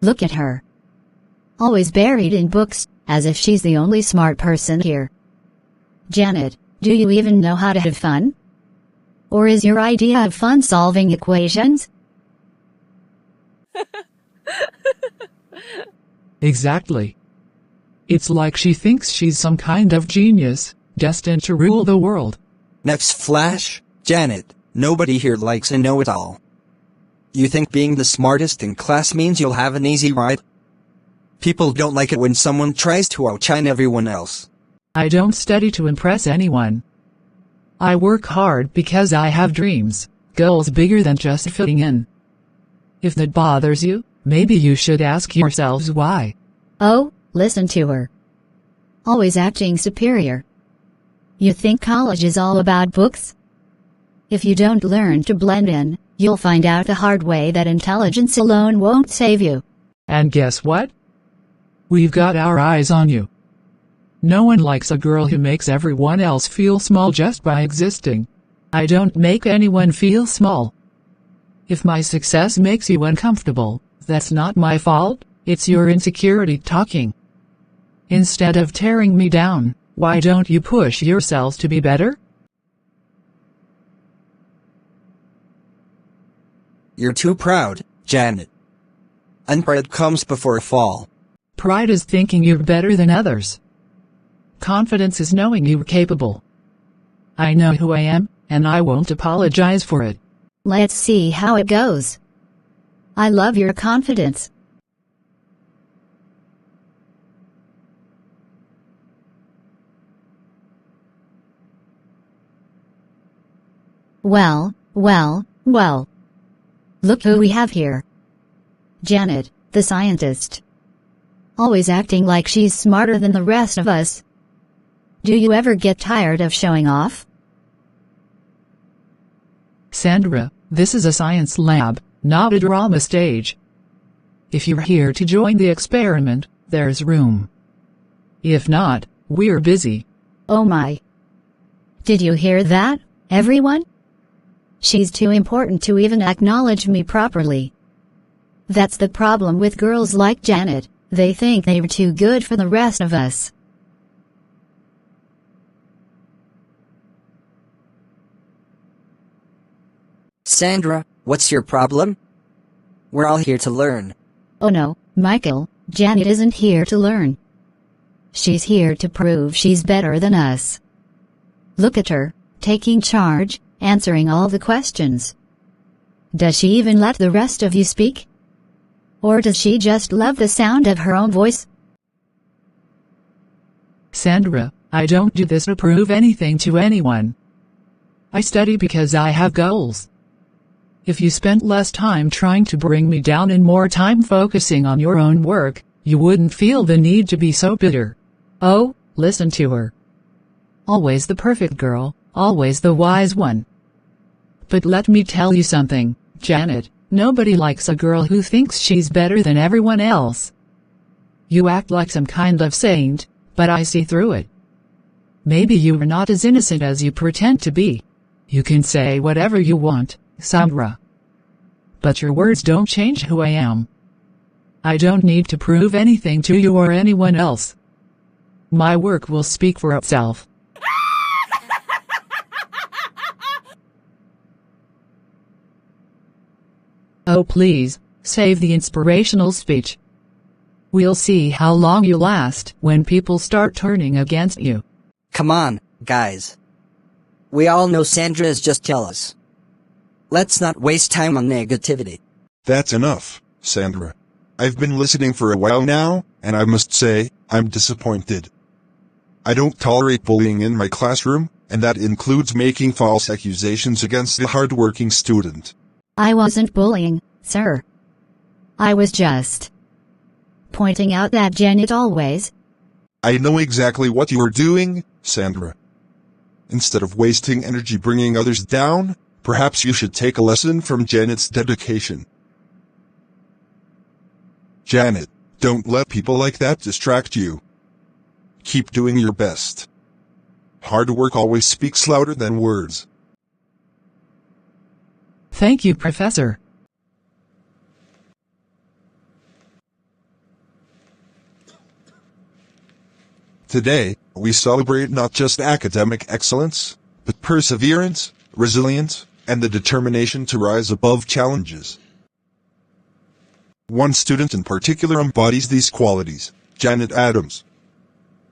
Look at her. Always buried in books, as if she's the only smart person here. Janet, do you even know how to have fun? Or is your idea of fun solving equations? Exactly. It's like she thinks she's some kind of genius, destined to rule the world. Next flash, Janet, nobody here likes a know-it-all. You think being the smartest in class means you'll have an easy ride? People don't like it when someone tries to outshine everyone else. I don't study to impress anyone. I work hard because I have dreams, goals bigger than just fitting in. If that bothers you, maybe you should ask yourselves why. Oh, listen to her. Always acting superior. You think college is all about books? If you don't learn to blend in, you'll find out the hard way that intelligence alone won't save you. And guess what? We've got our eyes on you. No one likes a girl who makes everyone else feel small just by existing. I don't make anyone feel small. If my success makes you uncomfortable, that's not my fault, it's your insecurity talking. Instead of tearing me down, why don't you push yourselves to be better? You're too proud, Janet. And pride comes before a fall. Pride is thinking you're better than others. Confidence is knowing you're capable. I know who I am, and I won't apologize for it. Let's see how it goes. I love your confidence. Well. Look who we have here. Janet, the scientist. Always acting like she's smarter than the rest of us. Do you ever get tired of showing off? Sandra, this is a science lab, not a drama stage. If you're here to join the experiment, there's room. If not, we're busy. Oh my. Did you hear that, everyone? She's too important to even acknowledge me properly. That's the problem with girls like Janet, they think they're too good for the rest of us. Sandra, what's your problem? We're all here to learn. Oh no, Michael, Janet isn't here to learn. She's here to prove she's better than us. Look at her, taking charge, answering all the questions. Does she even let the rest of you speak? Or does she just love the sound of her own voice? Sandra, I don't do this to prove anything to anyone. I study because I have goals. If you spent less time trying to bring me down and more time focusing on your own work, you wouldn't feel the need to be so bitter. Oh, listen to her. Always the perfect girl, always the wise one. But let me tell you something, Janet, nobody likes a girl who thinks she's better than everyone else. You act like some kind of saint, but I see through it. Maybe you are not as innocent as you pretend to be. You can say whatever you want, Sandra. But your words don't change who I am. I don't need to prove anything to you or anyone else. My work will speak for itself. Oh please, save the inspirational speech. We'll see how long you last when people start turning against you. Come on, guys. We all know Sandra is just jealous. Let's not waste time on negativity. That's enough, Sandra. I've been listening for a while now, and I must say, I'm disappointed. I don't tolerate bullying in my classroom, and that includes making false accusations against the hardworking student. I wasn't bullying, sir. I was just pointing out that Janet always... I know exactly what you're doing, Sandra. Instead of wasting energy bringing others down, perhaps you should take a lesson from Janet's dedication. Janet, don't let people like that distract you. Keep doing your best. Hard work always speaks louder than words. Thank you, Professor. Today, we celebrate not just academic excellence, but perseverance, resilience, and the determination to rise above challenges. One student in particular embodies these qualities, Janet Adams.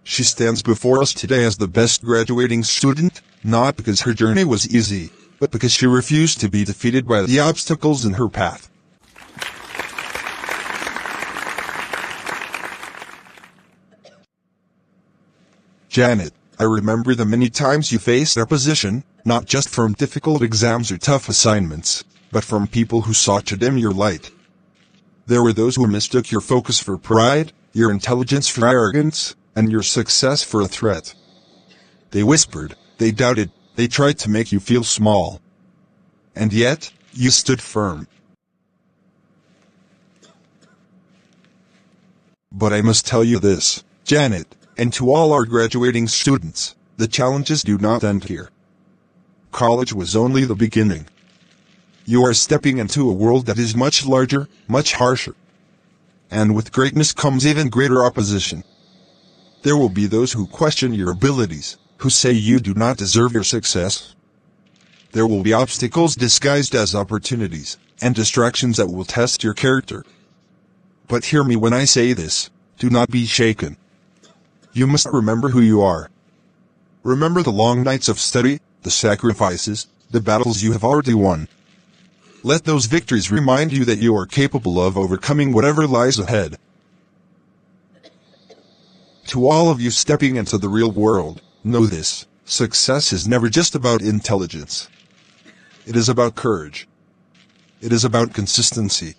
She stands before us today as the best graduating student, not because her journey was easy, but because she refused to be defeated by the obstacles in her path. Janet, I remember the many times you faced opposition, not just from difficult exams or tough assignments, but from people who sought to dim your light. There were those who mistook your focus for pride, your intelligence for arrogance, and your success for a threat. They whispered, they doubted, they tried to make you feel small. And yet, you stood firm. But I must tell you this, Janet, and to all our graduating students, the challenges do not end here. College was only the beginning. You are stepping into a world that is much larger, much harsher. And with greatness comes even greater opposition. There will be those who question your abilities, who say you do not deserve your success. There will be obstacles disguised as opportunities, and distractions that will test your character. But hear me when I say this, do not be shaken. You must remember who you are. Remember the long nights of study, the sacrifices, the battles you have already won. Let those victories remind you that you are capable of overcoming whatever lies ahead. To all of you stepping into the real world, know this, success is never just about intelligence. It is about courage. It is about consistency.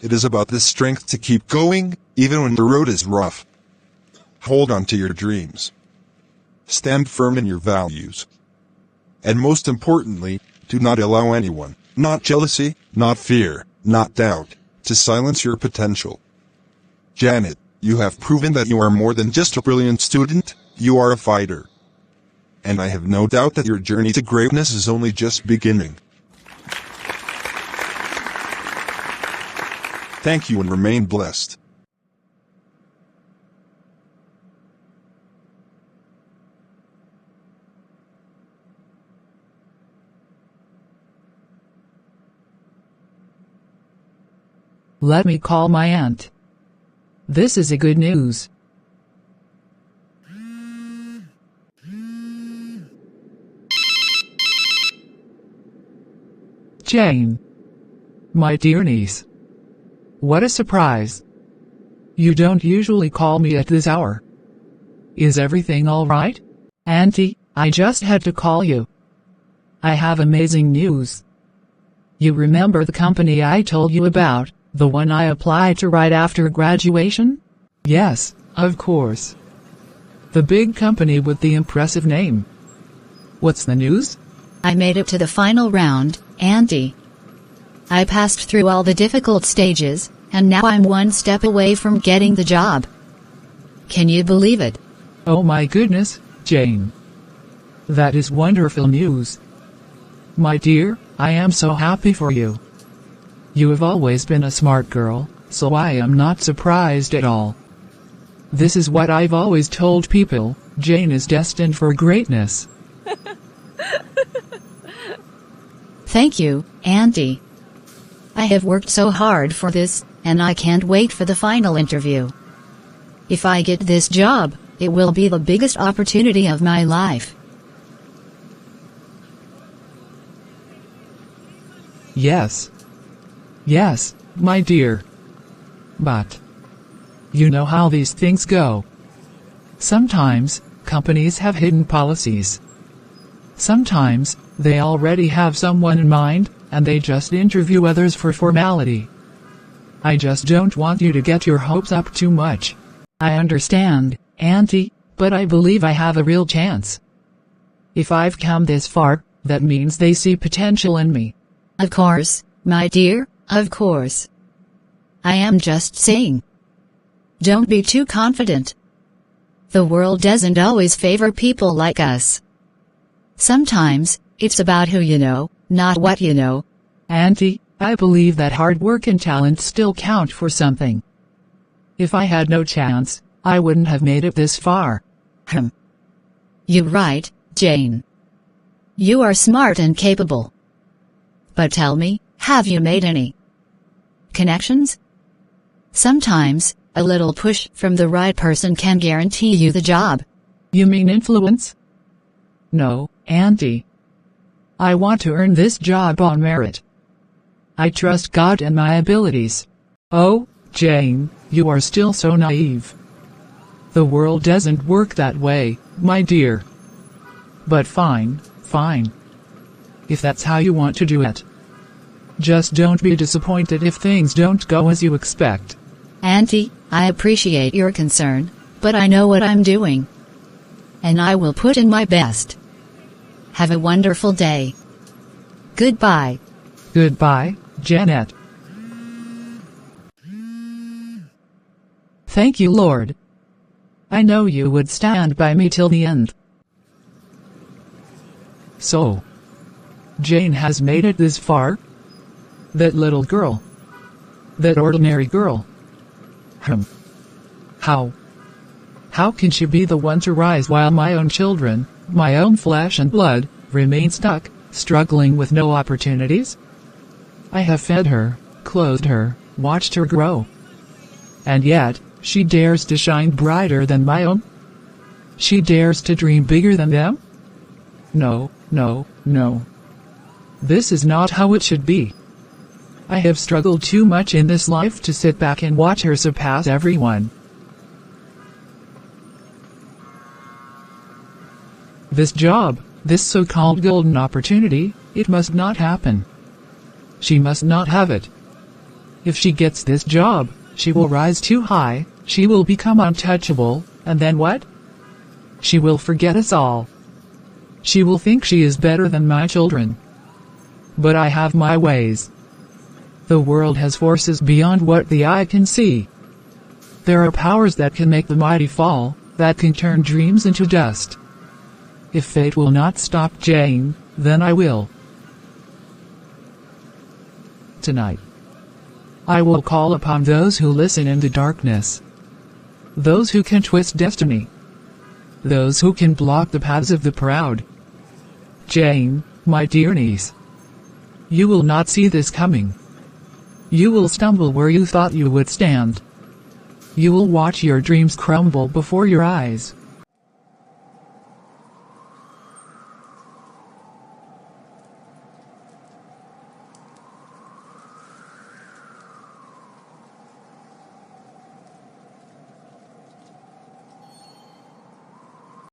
It is about the strength to keep going, even when the road is rough. Hold on to your dreams. Stand firm in your values. And most importantly, do not allow anyone, not jealousy, not fear, not doubt, to silence your potential. Janet, you have proven that you are more than just a brilliant student, you are a fighter. And I have no doubt that your journey to greatness is only just beginning. Thank you and remain blessed. Let me call my aunt. This is a good news. Jane. My dear niece. What a surprise. You don't usually call me at this hour. Is everything all right? Auntie, I just had to call you. I have amazing news. You remember the company I told you about? The one I applied to right after graduation? Yes, of course. The big company with the impressive name. What's the news? I made it to the final round, Auntie. I passed through all the difficult stages, and now I'm one step away from getting the job. Can you believe it? Oh my goodness, Jane. That is wonderful news. My dear, I am so happy for you. You have always been a smart girl, so I am not surprised at all. This is what I've always told people, Jane is destined for greatness. Thank you, Auntie. I have worked so hard for this, and I can't wait for the final interview. If I get this job, it will be the biggest opportunity of my life. Yes. Yes, my dear. But you know how these things go. Sometimes, companies have hidden policies. Sometimes, they already have someone in mind, and they just interview others for formality. I just don't want you to get your hopes up too much. I understand, Auntie, but I believe I have a real chance. If I've come this far, that means they see potential in me. Of course, my dear, of course. I am just saying. Don't be too confident. The world doesn't always favor people like us. Sometimes, it's about who you know, not what you know. Auntie, I believe that hard work and talent still count for something. If I had no chance, I wouldn't have made it this far. You're right, Jane. You are smart and capable. But tell me, have you made any connections? Sometimes, a little push from the right person can guarantee you the job. You mean influence? No, Auntie. I want to earn this job on merit. I trust God and my abilities. Oh, Jane, you are still so naive. The world doesn't work that way, my dear. But fine, fine. If that's how you want to do it. Just don't be disappointed if things don't go as you expect. Auntie, I appreciate your concern, but I know what I'm doing. And I will put in my best. Have a wonderful day. Goodbye. Goodbye, Janet. Thank you, Lord. I know you would stand by me till the end. So, Jane has made it this far? That little girl. That ordinary girl. How? How can she be the one to rise while my own children, my own flesh and blood, remain stuck, struggling with no opportunities? I have fed her, clothed her, watched her grow. And yet, she dares to shine brighter than my own? She dares to dream bigger than them? No, no, no. This is not how it should be. I have struggled too much in this life to sit back and watch her surpass everyone. This job, this so-called golden opportunity, it must not happen. She must not have it. If she gets this job, she will rise too high, she will become untouchable, and then what? She will forget us all. She will think she is better than my children. But I have my ways. The world has forces beyond what the eye can see. There are powers that can make the mighty fall, that can turn dreams into dust. If fate will not stop Jane, then I will. Tonight, I will call upon those who listen in the darkness. Those who can twist destiny. Those who can block the paths of the proud. Jane, my dear niece. You will not see this coming. You will stumble where you thought you would stand. You will watch your dreams crumble before your eyes.